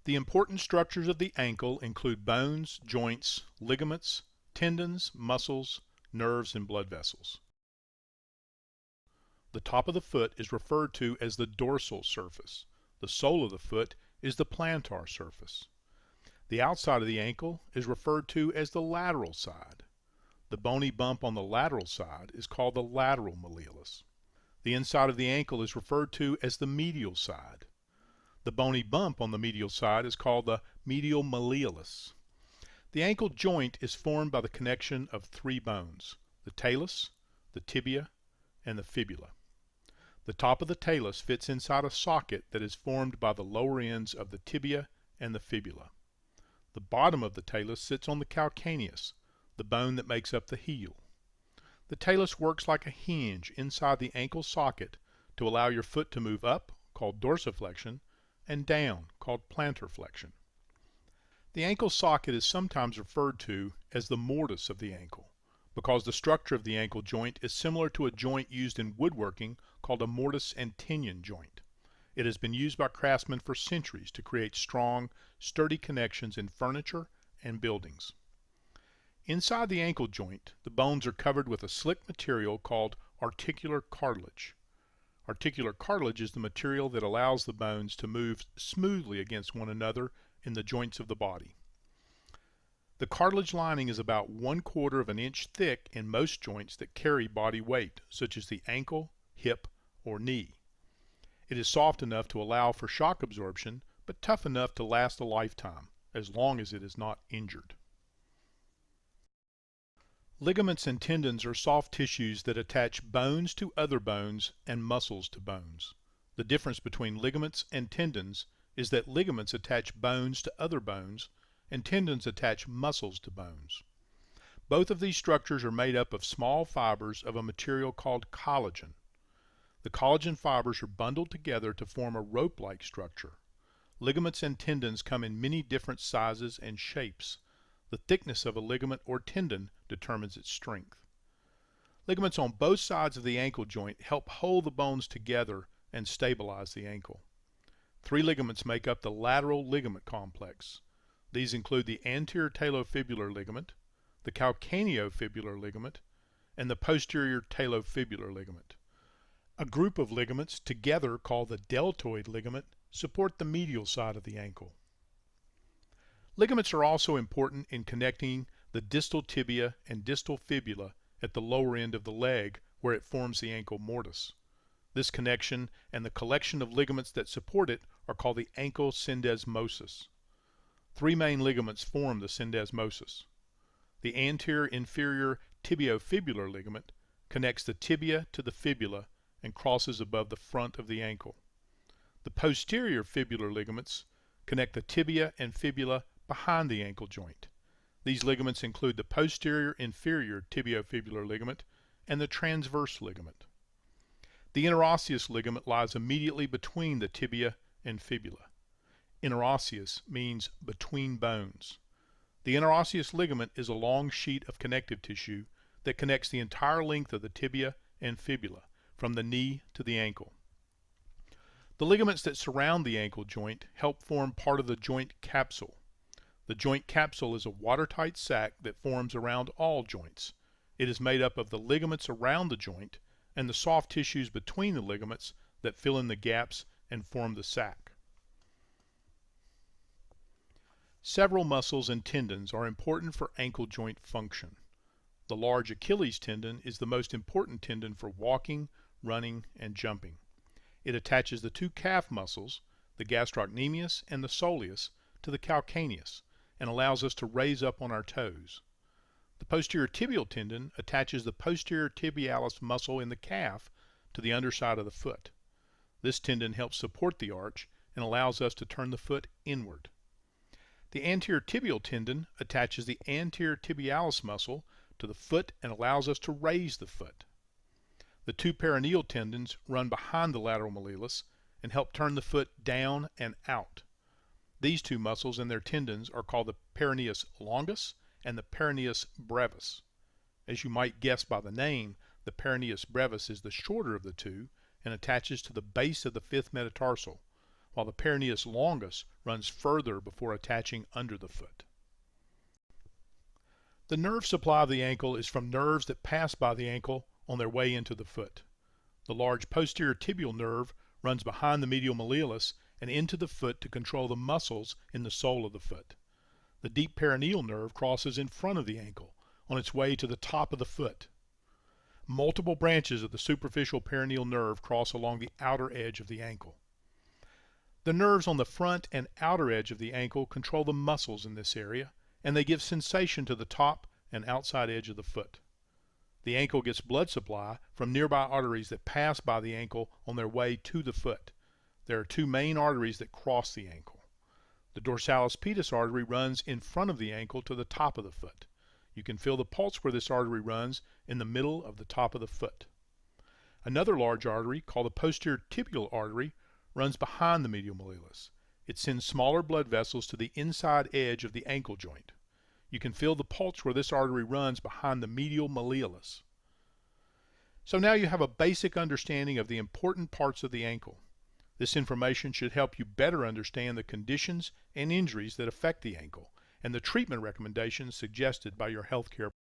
The important structures of the ankle include bones, joints, ligaments, tendons, muscles, nerves, and blood vessels. The top of the foot is referred to as the dorsal surface. The sole of the foot is the plantar surface. The outside of the ankle is referred to as the lateral side. The bony bump on the lateral side is called the lateral malleolus. The inside of the ankle is referred to as the medial side. The bony bump on the medial side is called the medial malleolus. The ankle joint is formed by the connection of three bones: the talus, the tibia, and the fibula. The top of the talus fits inside a socket that is formed by the lower ends of the tibia and the fibula. The bottom of the talus sits on the calcaneus, the bone that makes up the heel. The talus works like a hinge inside the ankle socket to allow your foot to move up, called dorsiflexion, and down, called plantar flexion. The ankle socket is sometimes referred to as the mortise of the ankle, because the structure of the ankle joint is similar to a joint used in woodworking called a mortise and tenon joint. It has been used by craftsmen for centuries to create strong, sturdy connections in furniture and buildings. Inside the ankle joint, the bones are covered with a slick material called articular cartilage. Articular cartilage is the material that allows the bones to move smoothly against one another in the joints of the body. The cartilage lining is about 1/4 of an inch thick in most joints that carry body weight, such as the ankle, hip, or knee. It is soft enough to allow for shock absorption, but tough enough to last a lifetime, as long as it is not injured. Ligaments and tendons are soft tissues that attach bones to other bones and muscles to bones. The difference between ligaments and tendons is that ligaments attach bones to other bones and tendons attach muscles to bones. Both of these structures are made up of small fibers of a material called collagen. The collagen fibers are bundled together to form a rope-like structure. Ligaments and tendons come in many different sizes and shapes. The thickness of a ligament or tendon determines its strength. Ligaments on both sides of the ankle joint help hold the bones together and stabilize the ankle. 3 ligaments make up the lateral ligament complex. These include the anterior talofibular ligament, the calcaneofibular ligament, and the posterior talofibular ligament. A group of ligaments, together called the deltoid ligament, support the medial side of the ankle. Ligaments are also important in connecting the distal tibia and distal fibula at the lower end of the leg where it forms the ankle mortise. This connection and the collection of ligaments that support it are called the ankle syndesmosis. 3 main ligaments form the syndesmosis. The anterior inferior tibiofibular ligament connects the tibia to the fibula and crosses above the front of the ankle. The posterior fibular ligaments connect the tibia and fibula behind the ankle joint. These ligaments include the posterior inferior tibiofibular ligament and the transverse ligament. The interosseous ligament lies immediately between the tibia and fibula. Interosseous means between bones. The interosseous ligament is a long sheet of connective tissue that connects the entire length of the tibia and fibula, from the knee to the ankle. The ligaments that surround the ankle joint help form part of the joint capsule. The joint capsule is a watertight sac that forms around all joints. It is made up of the ligaments around the joint and the soft tissues between the ligaments that fill in the gaps and form the sac. Several muscles and tendons are important for ankle joint function. The large Achilles tendon is the most important tendon for walking, running, and jumping. It attaches the 2 calf muscles, the gastrocnemius and the soleus, to the calcaneus and allows us to raise up on our toes. The posterior tibial tendon attaches the posterior tibialis muscle in the calf to the underside of the foot. This tendon helps support the arch and allows us to turn the foot inward. The anterior tibial tendon attaches the anterior tibialis muscle to the foot and allows us to raise the foot. The 2 peroneal tendons run behind the lateral malleolus and help turn the foot down and out. These 2 muscles and their tendons are called the peroneus longus and the peroneus brevis. As you might guess by the name, the peroneus brevis is the shorter of the 2 and attaches to the base of the 5th metatarsal, while the peroneus longus runs further before attaching under the foot. The nerve supply of the ankle is from nerves that pass by the ankle on their way into the foot. The large posterior tibial nerve runs behind the medial malleolus and into the foot to control the muscles in the sole of the foot. The deep peroneal nerve crosses in front of the ankle on its way to the top of the foot. Multiple branches of the superficial peroneal nerve cross along the outer edge of the ankle. The nerves on the front and outer edge of the ankle control the muscles in this area, and they give sensation to the top and outside edge of the foot. The ankle gets blood supply from nearby arteries that pass by the ankle on their way to the foot. There are two main arteries that cross the ankle. The dorsalis pedis artery runs in front of the ankle to the top of the foot. You can feel the pulse where this artery runs in the middle of the top of the foot. Another large artery, called the posterior tibial artery, runs behind the medial malleolus. It sends smaller blood vessels to the inside edge of the ankle joint. You can feel the pulse where this artery runs behind the medial malleolus. So now you have a basic understanding of the important parts of the ankle. This information should help you better understand the conditions and injuries that affect the ankle and the treatment recommendations suggested by your healthcare